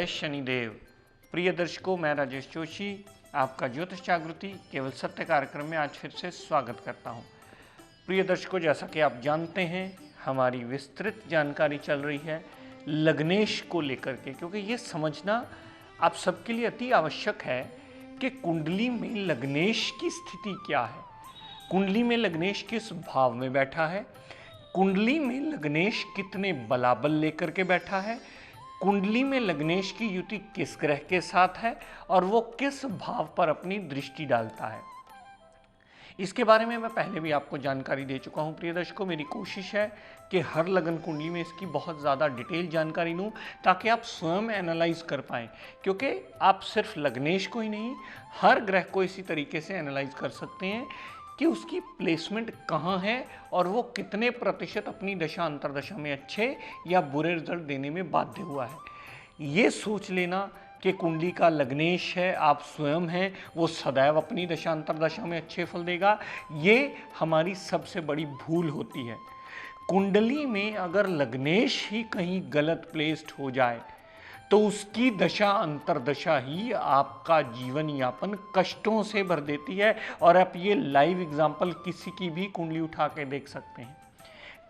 जय शनिदेव। प्रिय दर्शकों, मैं राजेश जोशी आपका ज्योतिष जागृति केवल सत्य कार्यक्रम में आज फिर से स्वागत करता हूं। प्रिय दर्शकों, जैसा कि आप जानते हैं हमारी विस्तृत जानकारी चल रही है लग्नेश को लेकर के, क्योंकि ये समझना आप सबके लिए अति आवश्यक है कि कुंडली में लग्नेश की स्थिति क्या है, कुंडली में लग्नेश किस भाव में बैठा है, कुंडली में लग्नेश कितने बलाबल लेकर के बैठा है, कुंडली में लग्नेश की युति किस ग्रह के साथ है और वो किस भाव पर अपनी दृष्टि डालता है। इसके बारे में मैं पहले भी आपको जानकारी दे चुका हूं। प्रिय दर्शकों, मेरी कोशिश है कि हर लगन कुंडली में इसकी बहुत ज़्यादा डिटेल जानकारी दूं ताकि आप स्वयं एनालाइज कर पाएँ, क्योंकि आप सिर्फ लग्नेश को ही नहीं हर ग्रह को इसी तरीके से एनालाइज कर सकते हैं कि उसकी प्लेसमेंट कहाँ है और वो कितने प्रतिशत अपनी दशा अंतरदशा में अच्छे या बुरे रिजल्ट देने में बाध्य हुआ है। ये सोच लेना कि कुंडली का लग्नेश है, आप स्वयं हैं, वो सदैव अपनी दशा अंतरदशा में अच्छे फल देगा, ये हमारी सबसे बड़ी भूल होती है। कुंडली में अगर लग्नेश ही कहीं गलत प्लेस्ड हो जाए तो उसकी दशा अंतरदशा ही आपका जीवन यापन कष्टों से भर देती है। और आप ये लाइव एग्जाम्पल किसी की भी कुंडली उठा के देख सकते हैं।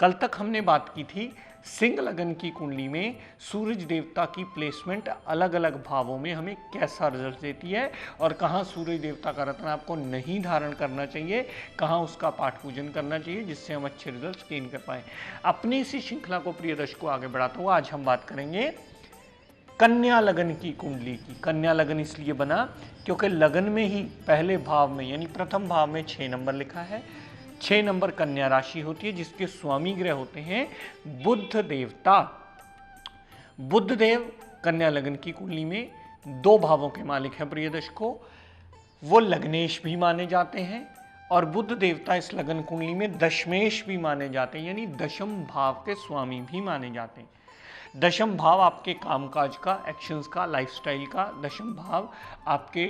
कल तक हमने बात की थी सिंह लगन की कुंडली में सूरज देवता की प्लेसमेंट अलग अलग भावों में हमें कैसा रिजल्ट देती है और कहाँ सूरज देवता का रत्न आपको नहीं धारण करना चाहिए, कहाँ उसका पाठ पूजन करना चाहिए जिससे हम अच्छे रिजल्ट गेन कर पाएँ। अपनी इसी श्रृंखला को प्रिय दर्शकों आगे बढ़ाता हुआ आज हम बात करेंगे कन्या लगन की कुंडली की। कन्या लगन इसलिए बना क्योंकि लगन में ही पहले भाव में यानी प्रथम भाव में 6 नंबर लिखा है। 6 नंबर कन्या राशि होती है जिसके स्वामी ग्रह होते हैं बुध देवता। बुध देव कन्या लगन की कुंडली में 2 भावों के मालिक हैं। प्रिय दर्शकों, वो लग्नेश भी माने जाते हैं और बुध देवता इस लगन कुंडली में दशमेश भी माने जाते हैं, यानी दशम भाव के स्वामी भी माने जाते हैं। दशम भाव आपके कामकाज का, एक्शंस का, लाइफस्टाइल का, दशम भाव आपके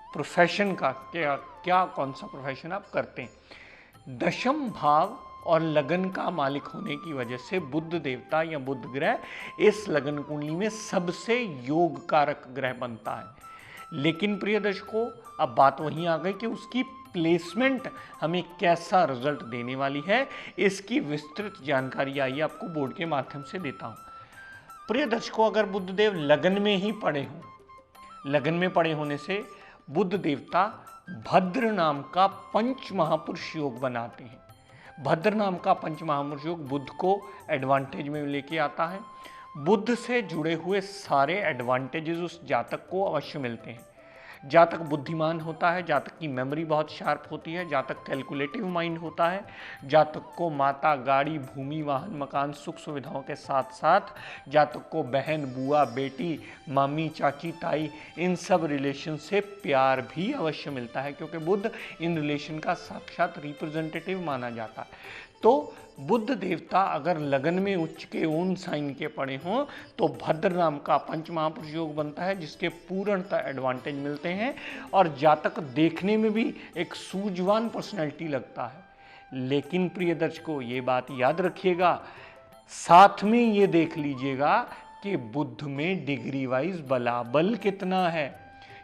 प्रोफेशन का, क्या कौन सा प्रोफेशन आप करते हैं। दशम भाव और लगन का मालिक होने की वजह से बुध देवता या बुध ग्रह इस लगन कुंडली में सबसे योग कारक ग्रह बनता है। लेकिन प्रिय दर्शकों, अब बात वहीं आ गई कि उसकी प्लेसमेंट हमें कैसा रिजल्ट देने वाली है। इसकी विस्तृत जानकारी आइए आपको बोर्ड के माध्यम से देता हूं। प्रिय दर्शकों, अगर बुधदेव लगन में ही पड़े हों, लगन में पड़े होने से बुध देवता भद्र नाम का पंच महापुरुष योग बनाते हैं। भद्र नाम का पंच महापुरुष योग बुध को एडवांटेज में लेके आता है। बुध से जुड़े हुए सारे एडवांटेजेस उस जातक को अवश्य मिलते हैं। जातक बुद्धिमान होता है, जातक की मेमोरी बहुत शार्प होती है, जातक कैलकुलेटिव माइंड होता है, जातक को माता, गाड़ी, भूमि, वाहन, मकान, सुख सुविधाओं के साथ साथ जातक को बहन, बुआ, बेटी, मामी, चाची, ताई, इन सब रिलेशन से प्यार भी अवश्य मिलता है, क्योंकि बुध इन रिलेशन का साक्षात रिप्रेजेंटेटिव माना जाता है। तो बुध देवता अगर लगन में उच्च के ओन साइन के पड़े हों तो भद्र नाम का पंच महापुरुष योग बनता है जिसके पूर्णतः एडवांटेज मिलते हैं और जातक देखने में भी एक सूझवान पर्सनैलिटी लगता है। लेकिन प्रिय दर्शकों, ये बात याद रखिएगा, साथ में ये देख लीजिएगा कि बुध में डिग्री वाइज बलाबल कितना है,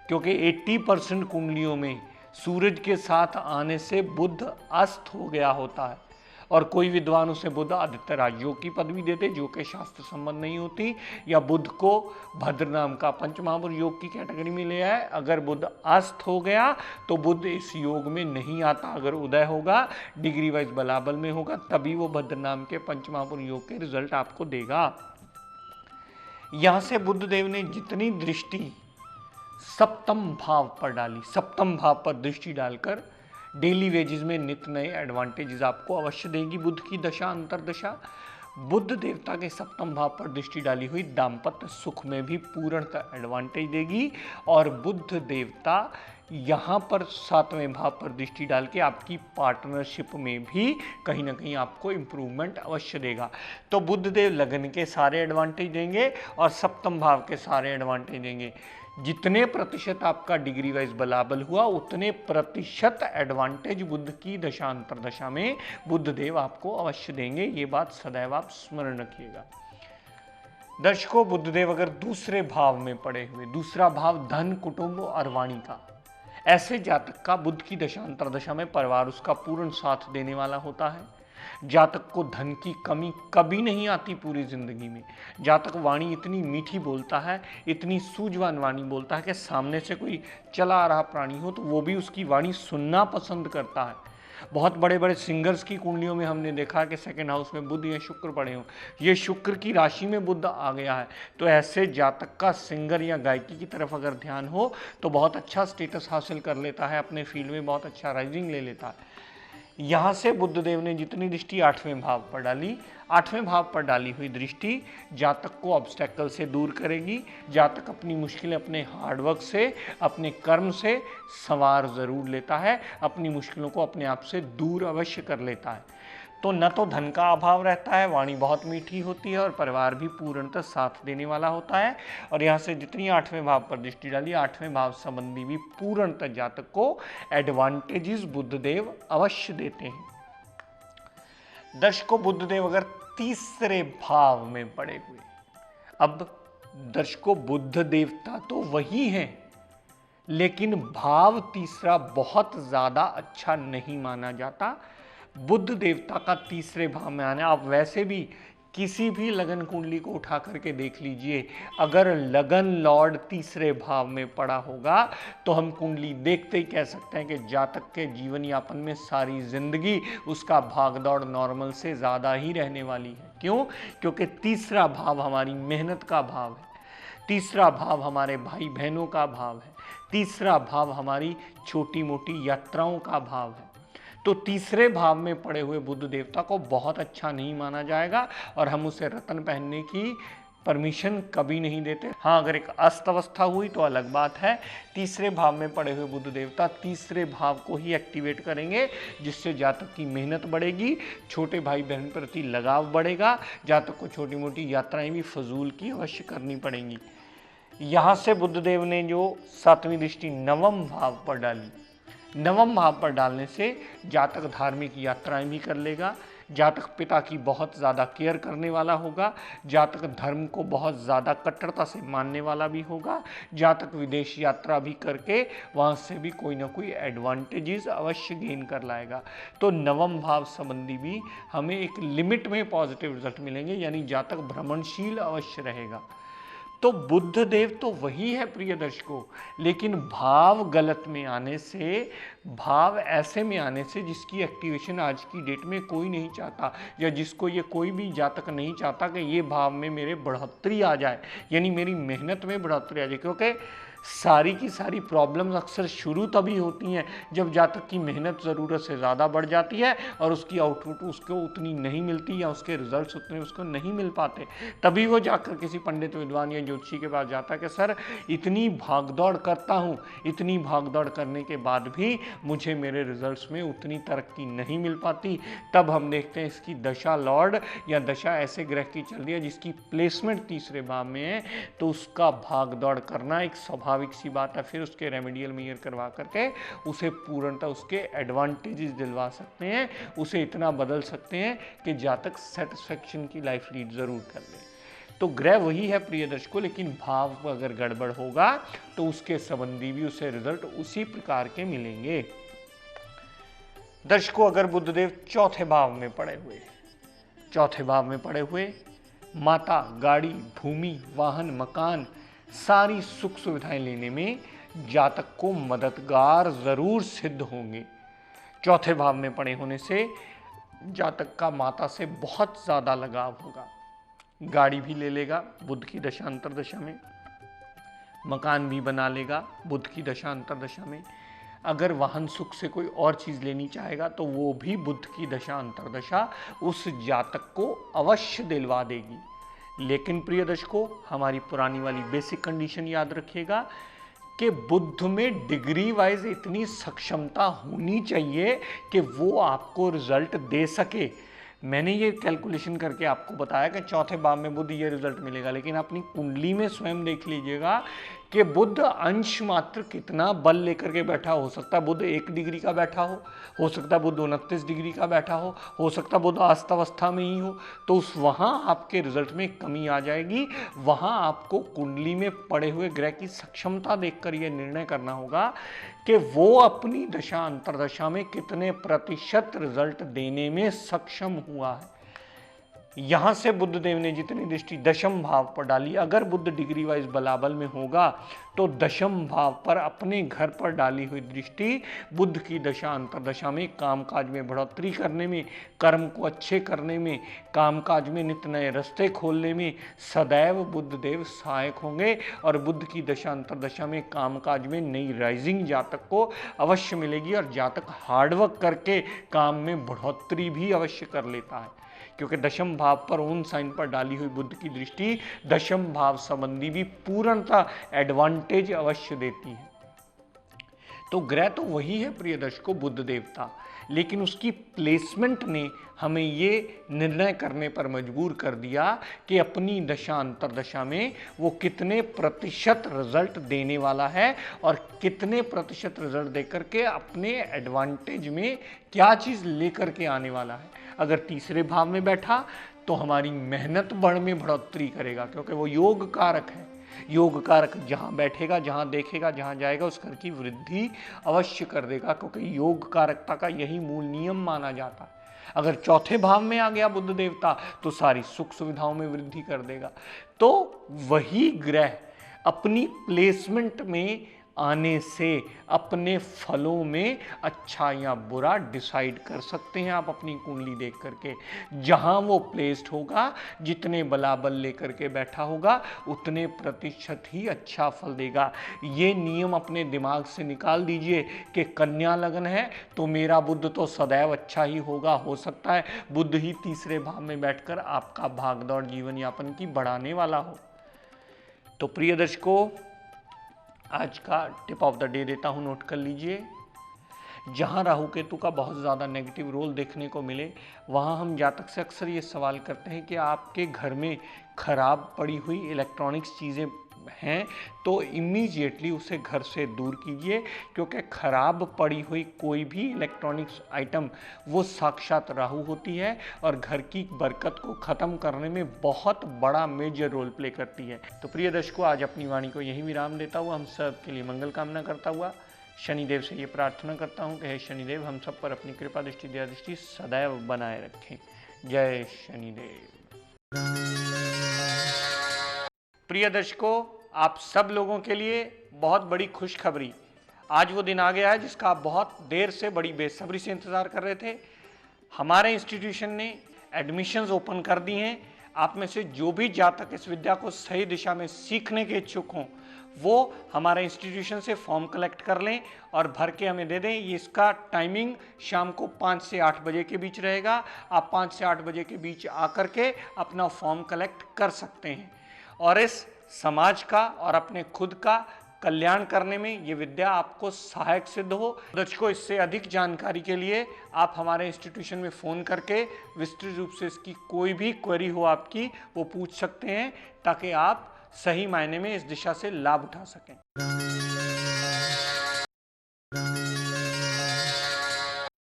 क्योंकि 80% कुंडलियों में सूरज के साथ आने से बुध अस्त हो गया होता है और कोई विद्वान उसे बुध आदित्य राजयोग की पदवी देते जो कि शास्त्र संबंध नहीं होती, या बुध को भद्र नाम का पंच महापुरुष योग की कैटेगरी में ले आए। अगर बुध अस्त हो गया तो बुध इस योग में नहीं आता, अगर उदय होगा, डिग्री वाइज बलाबल में होगा, तभी वो भद्र नाम के पंच महापुरुष योग के रिजल्ट आपको देगा। यहां से बुध देव ने जितनी दृष्टि सप्तम भाव पर डाली, सप्तम भाव पर दृष्टि डालकर डेली वेजेस में नित नए एडवांटेजेस आपको अवश्य देगी। बुध की दशा अंतरदशा बुध देवता के सप्तम भाव पर दृष्टि डाली हुई दाम्पत्य सुख में भी पूर्णतः एडवांटेज देगी और बुध देवता यहाँ पर 7वें भाव पर दृष्टि डाल के आपकी पार्टनरशिप में भी कहीं ना कहीं आपको इम्प्रूवमेंट अवश्य देगा। तो बुध देव लगन के सारे एडवांटेज देंगे और सप्तम भाव के सारे एडवांटेज देंगे। जितने प्रतिशत आपका डिग्री वाइज बलाबल हुआ उतने प्रतिशत एडवांटेज बुध की दशा अंतरदशा में बुध देव आपको अवश्य देंगे। ये बात सदैव आप स्मरण रखिएगा। दर्शकों, बुधदेव अगर दूसरे भाव में पड़े हुए, दूसरा भाव धन, कुटुंब और वाणी का, ऐसे जातक का बुध की दशा अंतर्दशा में परिवार उसका पूर्ण साथ देने वाला होता है। जातक को धन की कमी कभी नहीं आती पूरी जिंदगी में। जातक वाणी इतनी मीठी बोलता है, इतनी सूझवान वाणी बोलता है कि सामने से कोई चला आ रहा प्राणी हो तो वो भी उसकी वाणी सुनना पसंद करता है। बहुत बड़े बड़े सिंगर्स की कुंडलियों में हमने देखा कि सेकंड हाउस में बुध या शुक्र पड़े हों, ये शुक्र की राशि में बुध आ गया है, तो ऐसे जातक का सिंगर या गायकी की तरफ अगर ध्यान हो तो बहुत अच्छा स्टेटस हासिल कर लेता है, अपने फील्ड में बहुत अच्छा राइजिंग ले लेता है। यहाँ से बुधदेव ने जितनी दृष्टि 8वें भाव पर डाली, 8वें भाव पर डाली हुई दृष्टि जातक को ऑब्स्टेकल से दूर करेगी। जातक अपनी मुश्किलें अपने हार्डवर्क से, अपने कर्म से संवार जरूर लेता है, अपनी मुश्किलों को अपने आप से दूर अवश्य कर लेता है। तो न तो धन का अभाव रहता है, वाणी बहुत मीठी होती है और परिवार भी पूर्णतः साथ देने वाला होता है। और यहाँ से जितनी 8वें भाव पर दृष्टि डाली, 8वें भाव संबंधी भी पूर्णतः जातक को एडवांटेजेस बुधदेव अवश्य देते हैं। दर्शकों, बुधदेव अगर तीसरे भाव में पड़े हुए, अब दर्शकों बुध देवता तो वही हैं, लेकिन भाव तीसरा बहुत ज्यादा अच्छा नहीं माना जाता। बुध देवता का तीसरे भाव में आना, आप वैसे भी किसी भी लगन कुंडली को उठा करके देख लीजिए, अगर लगन लॉर्ड तीसरे भाव में पड़ा होगा तो हम कुंडली देखते ही कह सकते हैं कि जातक के जीवन यापन में सारी जिंदगी उसका भागदौड़ नॉर्मल से ज़्यादा ही रहने वाली है। क्यों? क्योंकि तीसरा भाव हमारी मेहनत का भाव है, तीसरा भाव हमारे भाई बहनों का भाव है, तीसरा भाव हमारी छोटी मोटी यात्राओं का भाव है। तो तीसरे भाव में पड़े हुए बुध देवता को बहुत अच्छा नहीं माना जाएगा और हम उसे रत्न पहनने की परमिशन कभी नहीं देते। हाँ, अगर एक अस्त अवस्था हुई तो अलग बात है। तीसरे भाव में पड़े हुए बुध देवता तीसरे भाव को ही एक्टिवेट करेंगे, जिससे जातक की मेहनत बढ़ेगी, छोटे भाई बहन प्रति लगाव बढ़ेगा, जातक को छोटी मोटी यात्राएं भी फजूल की अवश्य करनी पड़ेंगी। यहाँ से बुधदेव ने जो 7वीं दृष्टि 9वें भाव पर डाली, 9वें भाव पर डालने से जातक धार्मिक यात्राएं भी कर लेगा, जातक पिता की बहुत ज़्यादा केयर करने वाला होगा, जातक धर्म को बहुत ज़्यादा कट्टरता से मानने वाला भी होगा, जातक विदेश यात्रा भी करके वहाँ से भी कोई ना कोई एडवांटेजेस अवश्य गेन कर लाएगा। तो 9वें भाव संबंधी भी हमें एक लिमिट में पॉजिटिव रिजल्ट मिलेंगे, यानी जातक भ्रमणशील अवश्य रहेगा। तो बुध देव तो वही है प्रिय दर्शकों, लेकिन भाव गलत में आने से, भाव ऐसे में आने से जिसकी एक्टिवेशन आज की डेट में कोई नहीं चाहता, या जिसको ये कोई भी जातक नहीं चाहता कि ये भाव में मेरे बढ़ोतरी आ जाए, यानी मेरी मेहनत में बढ़ोतरी आ जाए। क्योंकि सारी की सारी प्रॉब्लम्स अक्सर शुरू तभी होती हैं जब जातक की मेहनत ज़रूरत से ज़्यादा बढ़ जाती है और उसकी आउटपुट उसको उतनी नहीं मिलती या उसके रिजल्ट्स उतने उसको नहीं मिल पाते। तभी वो जाकर किसी पंडित विद्वान या ज्योतिषी के पास जाता है कि सर इतनी भागदौड़ करता हूँ, इतनी भागदौड़ करने के बाद भी मुझे मेरे रिजल्ट्स में उतनी तरक्की नहीं मिल पाती। तब हम देखते हैं इसकी दशा लॉर्ड या दशा ऐसे ग्रह की चल रही है जिसकी प्लेसमेंट तीसरे भाव में है, तो उसका भागदौड़ करना एक स्वाभाविक सी बात है। फिर उसके रेमेडियल मेजर करवा करके उसे पूर्णतः उसके एडवांटेजेस दिलवा सकते हैं, उसे इतना बदल सकते हैं कि जातक सेटिस्फेक्शन की लाइफ लीड जरूर कर ले। तो ग्रह वही है प्रिय दर्शकों, लेकिन भाव अगर गड़बड़ होगा तो उसके संबंधी भी उसे रिजल्ट उसी प्रकार के मिलेंगे। दर्शकों, अगर बुधदेव चौथे भाव में पड़े हुए, चौथे भाव में पड़े हुए माता, गाड़ी, भूमि, वाहन, मकान, सारी सुख सुविधाएं लेने में जातक को मददगार जरूर सिद्ध होंगे। चौथे भाव में पड़े होने से जातक का माता से बहुत ज़्यादा लगाव होगा, गाड़ी भी ले लेगा बुध की दशा अंतर्दशा में, मकान भी बना लेगा बुध की दशा अंतर्दशा में। अगर वाहन सुख से कोई और चीज़ लेनी चाहेगा तो वो भी बुध की दशा अंतर्दशा उस जातक को अवश्य दिलवा देगी। लेकिन प्रिय दर्शकों, हमारी पुरानी वाली बेसिक कंडीशन याद रखिएगा कि बुध में डिग्री वाइज इतनी सक्षमता होनी चाहिए कि वो आपको रिजल्ट दे सके। मैंने ये कैलकुलेशन करके आपको बताया कि चौथे भाव में बुध ये रिजल्ट मिलेगा, लेकिन अपनी कुंडली में स्वयं देख लीजिएगा कि बुध अंश मात्र कितना बल लेकर के बैठा हो सकता है बुध 1 डिग्री का बैठा हो सकता है बुध 29 डिग्री का बैठा हो सकता है बुध अस्तवस्था में ही हो, तो उस वहाँ आपके रिजल्ट में कमी आ जाएगी। वहाँ आपको कुंडली में पड़े हुए ग्रह की सक्षमता देखकर यह निर्णय करना होगा कि वो अपनी दशा अंतरदशा में कितने प्रतिशत रिजल्ट देने में सक्षम हुआ है। यहां से बुध देव ने जितनी दृष्टि दशम भाव पर डाली, अगर बुध डिग्री वाइज बलाबल में होगा तो दशम भाव पर अपने घर पर डाली हुई दृष्टि बुध की दशा अंतरदशा में कामकाज में बढ़ोतरी करने में, कर्म को अच्छे करने में, कामकाज में नित नए रास्ते खोलने में सदैव बुध देव सहायक होंगे। और बुध की दशा अंतरदशा में कामकाज में नई राइजिंग जातक को अवश्य मिलेगी और जातक हार्डवर्क करके काम में बढ़ोतरी भी अवश्य कर लेता है, क्योंकि दशम भाव पर ओन साइन पर डाली हुई बुध की दृष्टि दशम भाव संबंधी भी पूर्णतः एडवांटेज अवश्य देती है। तो ग्रह तो वही है प्रिय दर्शकों, बुध देवता, लेकिन उसकी प्लेसमेंट ने हमें ये निर्णय करने पर मजबूर कर दिया कि अपनी दशा अंतरदशा में वो कितने प्रतिशत रिजल्ट देने वाला है और कितने प्रतिशत रिजल्ट देकर के अपने एडवांटेज में क्या चीज़ लेकर के आने वाला है। अगर तीसरे भाव में बैठा तो हमारी मेहनत बड़ में बढ़ोतरी करेगा, क्योंकि वो योग कारक है। योग कारक जहाँ बैठेगा, जहाँ देखेगा, जहाँ जाएगा उस घर की वृद्धि अवश्य कर देगा, क्योंकि योग कारकता का यही मूल नियम माना जाता है। अगर चौथे भाव में आ गया बुध देवता तो सारी सुख सुविधाओं में वृद्धि कर देगा। तो वही ग्रह अपनी प्लेसमेंट में आने से अपने फलों में अच्छा या बुरा डिसाइड कर सकते हैं आप अपनी कुंडली देख करके। जहां वो प्लेस्ड होगा, जितने बलाबल लेकर के बैठा होगा, उतने प्रतिशत ही अच्छा फल देगा। ये नियम अपने दिमाग से निकाल दीजिए कि कन्या लग्न है तो मेरा बुध तो सदैव अच्छा ही होगा। हो सकता है बुध ही तीसरे भाव में बैठकर आपका भागदौड़ जीवन यापन की बढ़ाने वाला हो। तो प्रिय दर्शकों, आज का टिप ऑफ द डे देता हूं, नोट कर लीजिए। जहां राहु केतु का बहुत ज़्यादा नेगेटिव रोल देखने को मिले, वहां हम जातक से अक्सर ये सवाल करते हैं कि आपके घर में खराब पड़ी हुई इलेक्ट्रॉनिक्स चीज़ें हैं तो इमीडिएटली उसे घर से दूर कीजिए, क्योंकि खराब पड़ी हुई कोई भी इलेक्ट्रॉनिक्स आइटम वो साक्षात राहु होती है और घर की बरकत को ख़त्म करने में बहुत बड़ा मेजर रोल प्ले करती है। तो प्रिय दर्शकों, आज अपनी वाणी को यही विराम देता हुआ हम सब के लिए मंगल कामना करता हुआ शनिदेव से ये प्रार्थना करता हूँ कि हे शनिदेव हम सब पर अपनी कृपा दृष्टि दया दृष्टि सदैव बनाए रखें। जय शनिदेव। प्रिय दर्शकों, आप सब लोगों के लिए बहुत बड़ी खुशखबरी, आज वो दिन आ गया है जिसका आप बहुत देर से बड़ी बेसब्री से इंतज़ार कर रहे थे। हमारे इंस्टीट्यूशन ने एडमिशन्स ओपन कर दी हैं। आप में से जो भी जातक इस विद्या को सही दिशा में सीखने के इच्छुक हों, वो हमारे इंस्टीट्यूशन से फॉर्म कलेक्ट कर लें और भर के हमें दे दें। ये इसका टाइमिंग शाम को 5 से 8 बजे के बीच रहेगा। आप 5 से 8 बजे के बीच आकर के अपना फॉर्म कलेक्ट कर सकते हैं और इस समाज का और अपने खुद का कल्याण करने में ये विद्या आपको सहायक सिद्ध हो। दर्शकों, इससे अधिक जानकारी के लिए आप हमारे इंस्टीट्यूशन में फ़ोन करके विस्तृत रूप से इसकी कोई भी क्वेरी हो आपकी वो पूछ सकते हैं, ताकि आप सही मायने में इस दिशा से लाभ उठा सकें।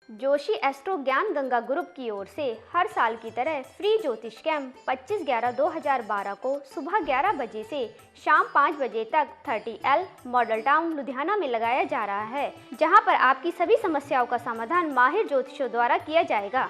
जोशी एस्ट्रो ज्ञान गंगा ग्रुप की ओर से हर साल की तरह फ्री ज्योतिष कैंप 25/11/2012 को सुबह 11 बजे से शाम 5 बजे तक 30L मॉडल टाउन लुधियाना में लगाया जा रहा है, जहां पर आपकी सभी समस्याओं का समाधान माहिर ज्योतिषों द्वारा किया जाएगा।